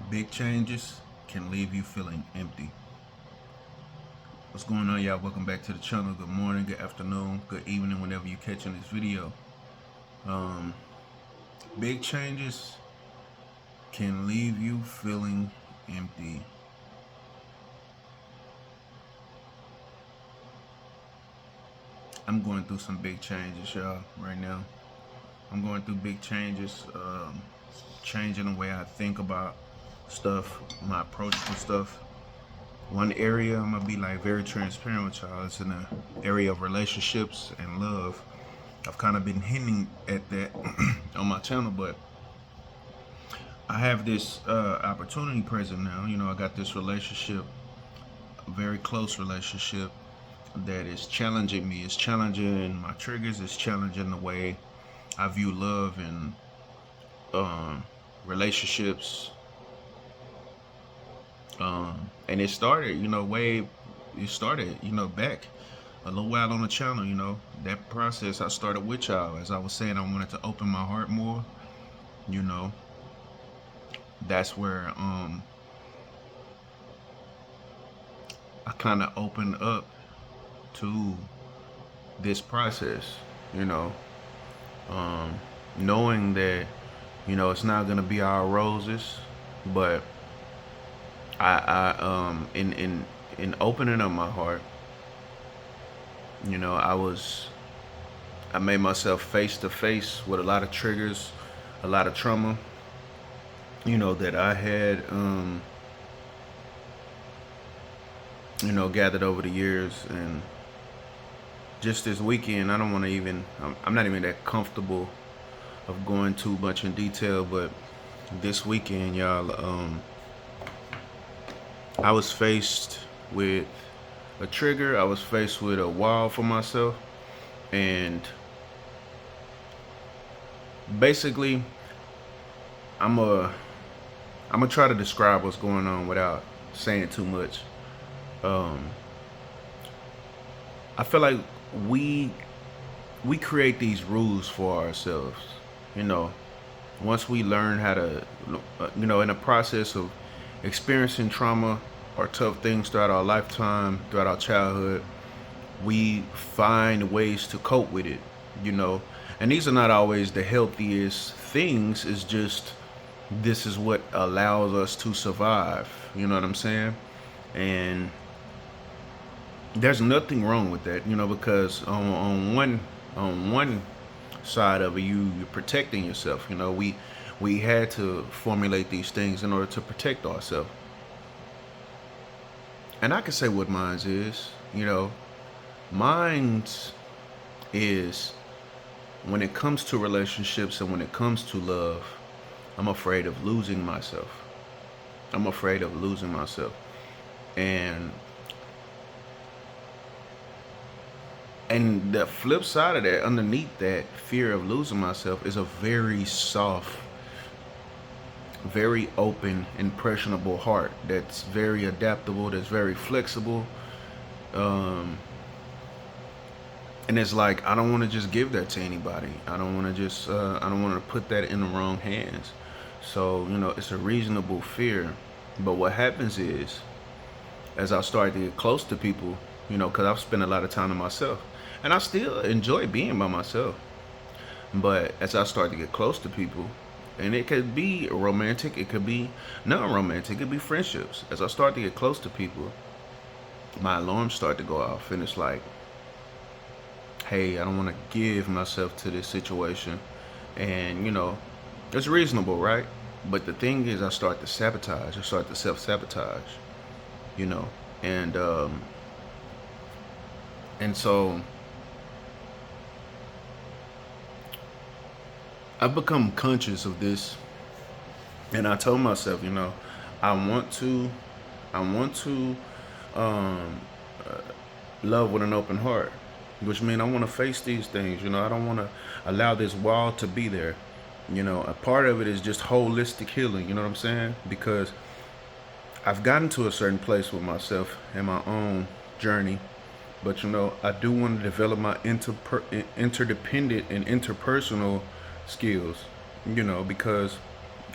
Big changes can leave you feeling empty. What's going on, y'all? Welcome back to the channel. Good morning, good afternoon, good evening, whenever you're catching this video. Um, Big changes can leave you feeling empty. I'm going through some big changes, y'all, right now. I'm going through big changes, changing the way I think about stuff, my approach to stuff. One area I'm gonna be like very transparent with y'all. It's in the area of relationships and love. I've kind of been hinting at that on my channel, but I have this opportunity present now. You know, I got this relationship, a very close relationship that is challenging me. It's challenging my triggers. It's challenging the way I view love and relationships. And it started, back a little while on the channel. That process I started with y'all. As I was saying, I wanted to open my heart more. You know, that's where I kind of opened up to this process. You know, knowing that it's not gonna be all roses, but in opening up my heart, I made myself face to face with a lot of triggers, a lot of trauma, that I had gathered over the years. And just this weekend, I don't want to even, I'm not even that comfortable of going too much in detail, but this weekend, y'all, I was faced with a trigger. I was faced with a wall for myself, and basically, I'm gonna try to describe what's going on without saying too much. I feel like we create these rules for ourselves. Once we learn how to, in the process of experiencing trauma or tough things throughout our lifetime, throughout our childhood, we find ways to cope with it, and these are not always the healthiest things. It's just, this is what allows us to survive, you know what I'm saying? And there's nothing wrong with that, because on one side of it, you're protecting yourself. We had to formulate these things in order to protect ourselves. And I can say what mine's is. Mine's is, when it comes to relationships and when it comes to love, I'm afraid of losing myself. I'm afraid of losing myself. And the flip side of that, underneath that fear of losing myself, is a very soft, very open, impressionable heart that's very adaptable, that's very flexible. And it's like, I don't want to just give that to anybody. I don't want to just, I don't want to put that in the wrong hands. So, it's a reasonable fear. But what happens is, as I start to get close to people, because I've spent a lot of time to myself, and I still enjoy being by myself. But as I start to get close to people, and it could be romantic, it could be non-romantic, it could be friendships. As I start to get close to people, my alarms start to go off, and it's like, hey, I don't want to give myself to this situation. And, it's reasonable, right? But the thing is, I start to sabotage. I start to self-sabotage, and so I've become conscious of this, and I told myself, I want to um, love with an open heart, which means I want to face these things. I don't want to allow this wall to be there. A part of it is just holistic healing. You know what I'm saying? Because I've gotten to a certain place with myself in my own journey, but I do want to develop my interdependent and interpersonal skills. Because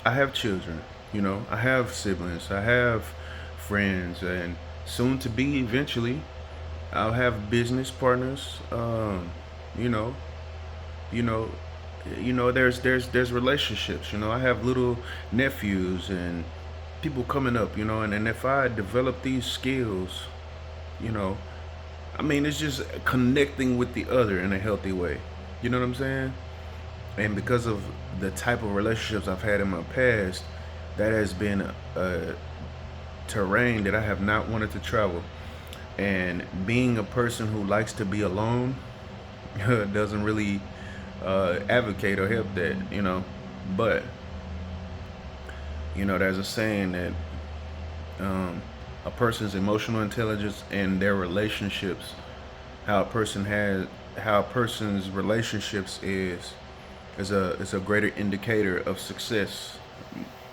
I have children, You know, I have siblings, I have friends, and soon to be eventually, I'll have business partners. You know, you know, there's relationships. You know, I have little nephews and people coming up. You know, and if I develop these skills, you know, I mean, it's just connecting with the other in a healthy way. You know what I'm saying? And because of the type of relationships I've had in my past, that has been a terrain that I have not wanted to travel. And being a person who likes to be alone doesn't really advocate or help that, you know. But, you know, there's a saying that um, a person's emotional intelligence and their relationships, how a person has, how a person's relationships is a greater indicator of success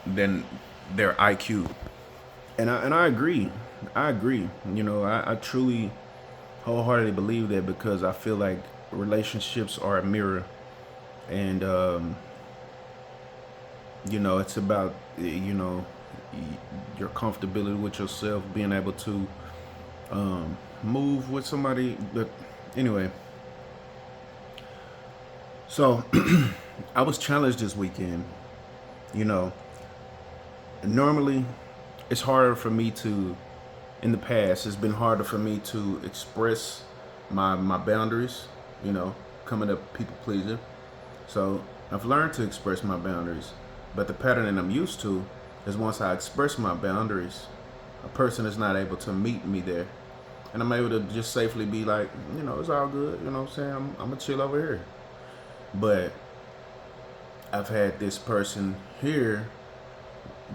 than their IQ. And I agree. I agree. You know, I truly wholeheartedly believe that because I feel like relationships are a mirror, and you know, it's about you know your comfortability with yourself, being able to move with somebody. But anyway, so I was challenged this weekend. You know, normally it's harder for me to, in the past it's been harder for me to express my boundaries, you know, coming up people pleaser. So I've learned to express my boundaries, but the pattern that I'm used to is once I express my boundaries, a person is not able to meet me there, and I'm able to just safely be like, you know, it's all good, you know what I'm saying, I'm gonna chill over here. But I've had this person here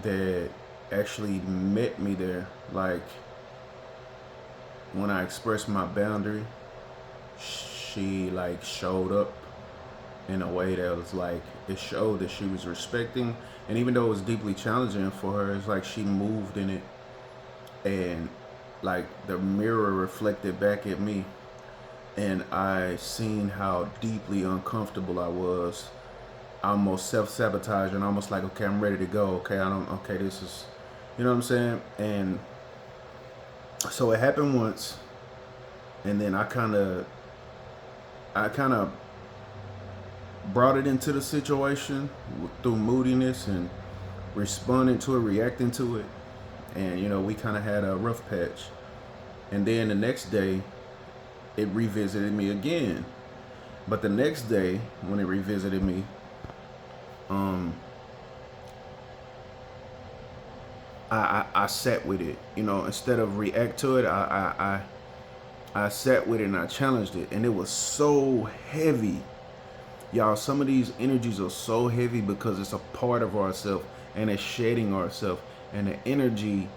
that actually met me there. Like when I expressed my boundary, she like showed up in a way that was like, it showed that she was respecting, and even though it was deeply challenging for her, it's like she moved in it, and like the mirror reflected back at me, and I seen how deeply uncomfortable I was, almost self-sabotaging, almost like, okay, I'm ready to go, okay, I don't, okay, this is, you know what I'm saying. And so it happened once, and then I kind of brought it into the situation through moodiness and responding to it, reacting to it, and you know, we kind of had a rough patch. And then the next day it revisited me again, but the next day when it revisited me, um I sat with it, you know, instead of react to it. I sat with it and I challenged it, and it was so heavy. Y'all, some of these energies are so heavy because it's a part of ourselves and it's shedding ourselves. And the energy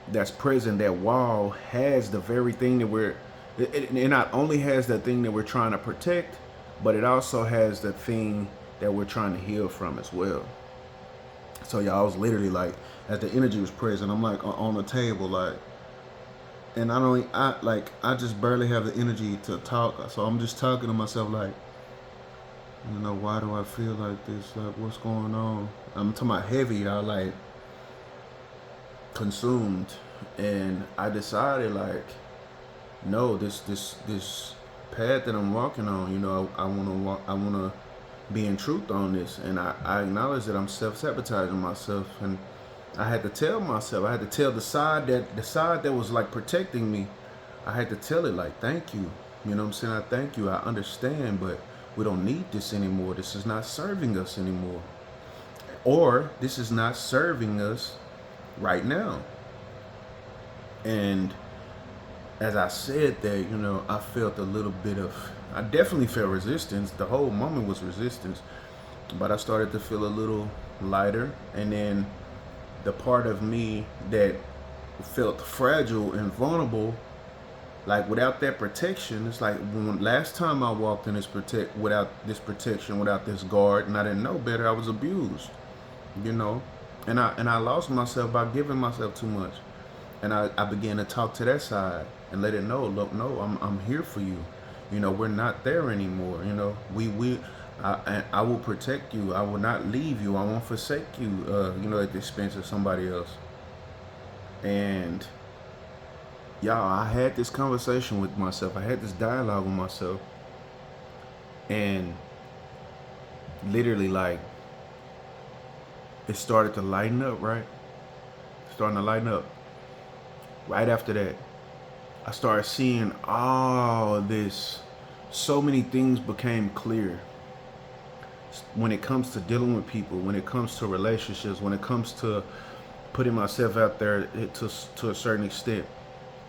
that's present, that wall, has the very thing that it not only has that thing that we're trying to protect, but it also has the thing that we're trying to heal from as well. So y'all, I was literally like, as the energy was present, I'm like on the table, like, and I just barely have the energy to talk. So I'm just talking to myself like, you know, why do I feel like this? Like, what's going on? I'm talking about heavy, y'all, like consumed. And I decided like, no, this path that I'm walking on, you know, I wanna walk, I wanna be in truth on this. And I acknowledge that I'm self-sabotaging myself, and I had to tell myself, I had to tell the side that was like protecting me, I had to tell it like, thank you. You know what I'm saying? I thank you. I understand, but we don't need this anymore. This is not serving us anymore. Or this is not serving us right now. And as I said that, you know, I felt a little bit of, I definitely felt resistance. The whole moment was resistance. But I started to feel a little lighter. And then the part of me that felt fragile and vulnerable, like without that protection, it's like when last time I walked in this without this protection, without this guard, and I didn't know better, I was abused, you know, and I lost myself by giving myself too much, and I began to talk to that side and let it know, look, no, I'm here for you, you know, we're not there anymore, you know, we And I will protect you. I will not leave you. I won't forsake you, at the expense of somebody else. And y'all, I had this conversation with myself. I had this dialogue with myself. And literally, like, it started to lighten up, right? Starting to lighten up. Right after that, I started seeing all this. So many things became clear when it comes to dealing with people, when it comes to relationships, when it comes to putting myself out there to a certain extent.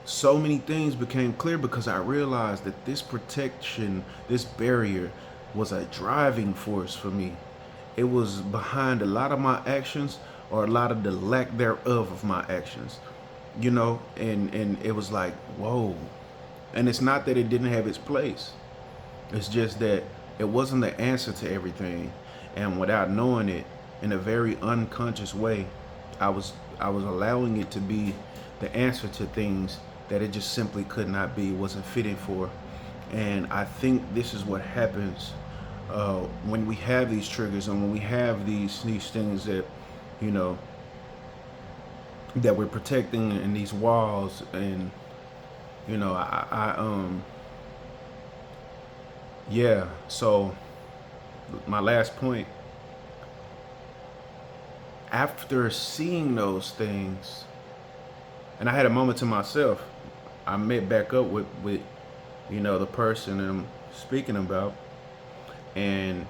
So many things became clear because I realized that this protection, this barrier, was a driving force for me. It was behind a lot of my actions, or a lot of the lack thereof of my actions, and it was like, whoa. And it's not that it didn't have its place. It's just that it wasn't the answer to everything. And without knowing it, in a very unconscious way, I was allowing it to be the answer to things that it just simply could not be, wasn't fitting for. And I think this is what happens when we have these triggers, and when we have these things that, you know, that we're protecting in these walls. And yeah. So my last point, after seeing those things, and I had a moment to myself, I met back up with the person I'm speaking about, and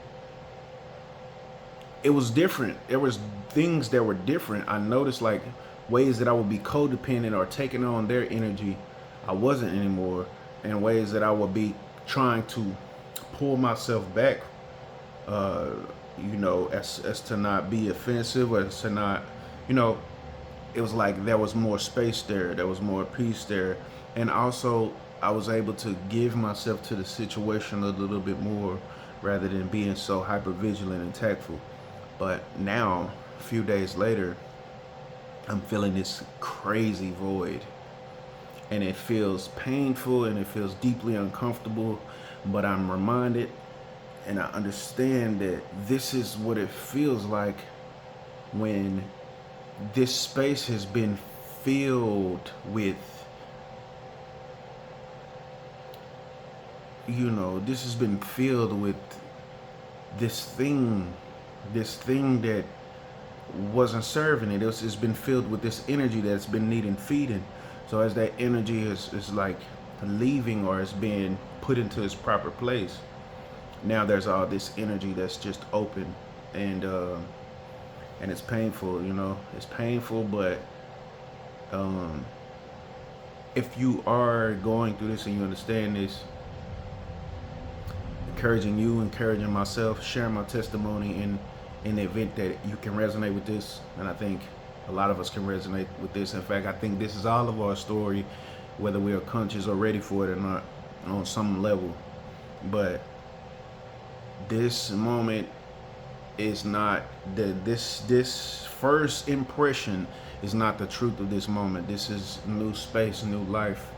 it was different. There was things that were different. I noticed, like, ways that I would be codependent or taking on their energy, I wasn't anymore, and ways that I would be trying to pull myself back, as to not be offensive, or as to not, it was like there was more space there, there was more peace there. And also, I was able to give myself to the situation a little bit more, rather than being so hyper vigilant and tactful. But now, a few days later, I'm feeling this crazy void, and it feels painful and it feels deeply uncomfortable. But I'm reminded, and I understand that this is what it feels like when this space has been filled with, this has been filled with this thing that wasn't serving it. It's been filled with this energy that's been needing feeding. So as that energy is like leaving, or is being put into its proper place, now there's all this energy that's just open. And it's painful. It's painful. But if you are going through this and you understand this, encouraging myself, sharing my testimony in the event that you can resonate with this. And I think a lot of us can resonate with this. In fact, I think this is all of our story, whether we are conscious or ready for it or not, on some level. But this moment is not this first impression is not the truth of this moment. This is new space, new life.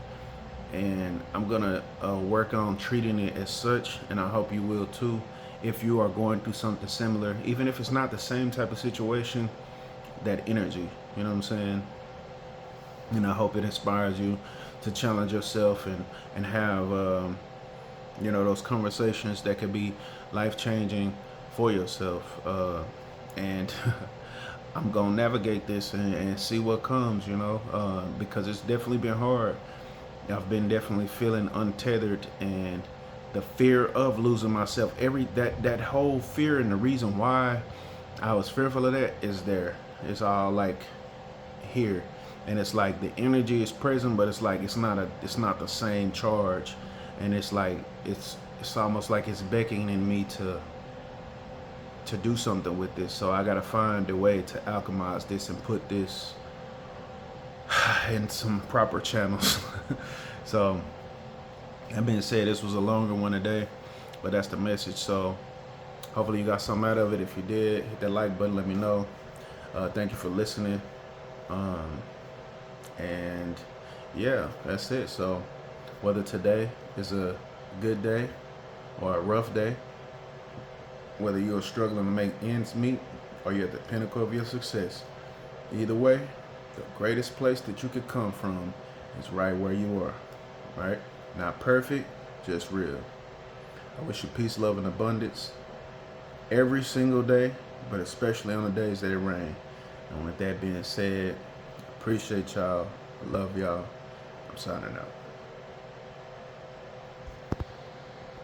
And I'm gonna work on treating it as such, and I hope you will too. If you are going through something similar, even if it's not the same type of situation, that energy, you know what I'm saying? And I hope it inspires you to challenge yourself and have those conversations that could be life-changing for yourself. And I'm gonna navigate this and see what comes, because it's definitely been hard. I've been definitely feeling untethered, and the fear of losing myself, that whole fear, and the reason why I was fearful of that is there. It's all like here, and it's like the energy is present, but it's like it's not the same charge, and it's like it's almost like it's beckoning me to do something with this. So I gotta find a way to alchemize this and put this in some proper channels. So that being said, this was a longer one today, but that's the message. So hopefully you got something out of it. If you did, hit that like button, let me know. Thank you for listening. And yeah, that's it. So whether today is a good day or a rough day, whether you're struggling to make ends meet or you're at the pinnacle of your success. Either way, the greatest place that you could come from is right where you are, right? Not perfect, just real. I wish you peace, love, and abundance every single day, but especially on the days that it rain. And with that being said, appreciate y'all. I love y'all. I'm signing out.